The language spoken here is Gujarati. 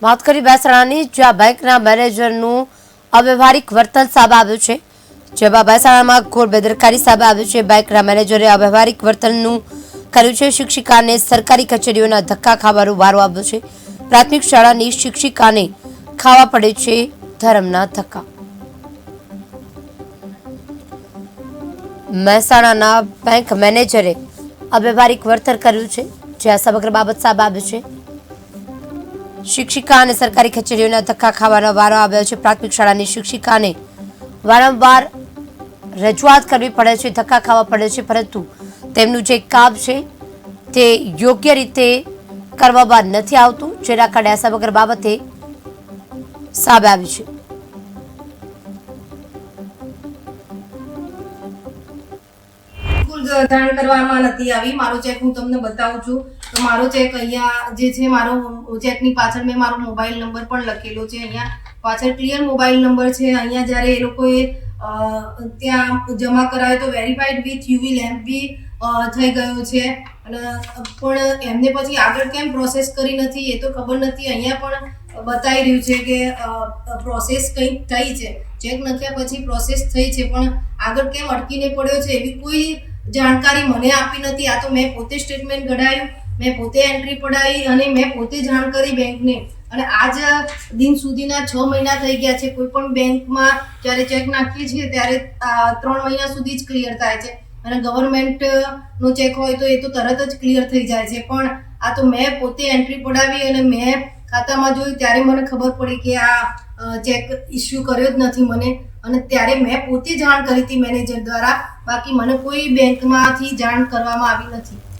વાત કરી મહેસાણાની, જ્યાં બેંકના મેનેજરનું અવ્યવહારિક વર્તન સામે આવ્યું છે। જેમાં મહેસાણામાં ઘોર બેદરકારી સામે આવ્યું છે। બેંકના મેનેજરે અવ્યવહારિક વર્તનનું કર્યું છે। શિક્ષિકાને સરકારી કચેરીઓના ધક્કા ખાવાનો વારો આવ્યો છે। પ્રાથમિક શાળાની શિક્ષિકાને ખાવા પડે છે ધરમના ધક્કા। મહેસાણાના બેંક મેનેજરે અવ્યવહારિક વર્તન કર્યું છે, જ્યાં સમગ્ર બાબત સામે આવ્યું છે। શિક્ષિકા અને સરકારી કચેરીઓના ધક્કા ખાવાનો વારો આવ્યો છે। પ્રાથમિક શાળાની શિક્ષિકાને વારંવાર રજૂઆત કરવી પડે છે, ધક્કા ખાવા પડે છે, પરંતુ તેમનું જે કામ છે તે યોગ્ય રીતે કરવામાં નથી આવતું, જેના કારણે આ સમગ્ર બાબતે સામે આવી છે। જાણ કરવામાં નથી આવી। મારો ચેક હું તમને બતાવું છું તો મારો ચેક અહીંયા જે છે, મારો ચેકની પાછળ મેં મારો મોબાઈલ નંબર પણ લખેલો છે। અહીંયા પાછળ ક્લિયર મોબાઈલ નંબર છે। અહીંયા જ્યારે એ લોકોએ ત્યાં જમા કરાવ્યો તો વેરીફાઈડ વિથ યુવી લેમ્પ બી થઈ ગયો છે, અને પણ એમને પછી આગળ કેમ પ્રોસેસ કરી નથી એ તો ખબર નથી। અહીંયા પણ બતાવી રહ્યું છે કે પ્રોસેસ કંઈક થઈ છે, ચેક નાખ્યા પછી પ્રોસેસ થઈ છે, પણ આગળ કેમ અટકીને પડ્યો છે એવી કોઈ જાણકારી મને આપી નથી। આ તો મેં પોતે સ્ટેટમેન્ટ કઢાવ્યું, મેં પોતે એન્ટ્રી પડાવી અને મેં પોતે જાણ કરી બેંકને, અને આજ દિન સુધીના 6 મહિના થઈ ગયા છે। કોઈ પણ બેંકમાં જ્યારે ચેક નાખીએ છીએ ત્યારે 3 મહિના સુધી જ ક્લિયર થાય છે, અને ગવર્મેન્ટનો ચેક હોય તો એ તો તરત જ ક્લિયર થઈ જાય છે, પણ આ તો મેં પોતે એન્ટ્રી પડાવી અને મેં ખાતામાં જોયું ત્યારે મને ખબર પડી કે આ ચેક ઇસ્યુ કર્યો જ નથી મને, અને ત્યારે મેં પોતે જાણ કરી હતી મેનેજર દ્વારા। બાકી મને કોઈ બેંકમાંથી જાણ કરવામાં આવી નથી।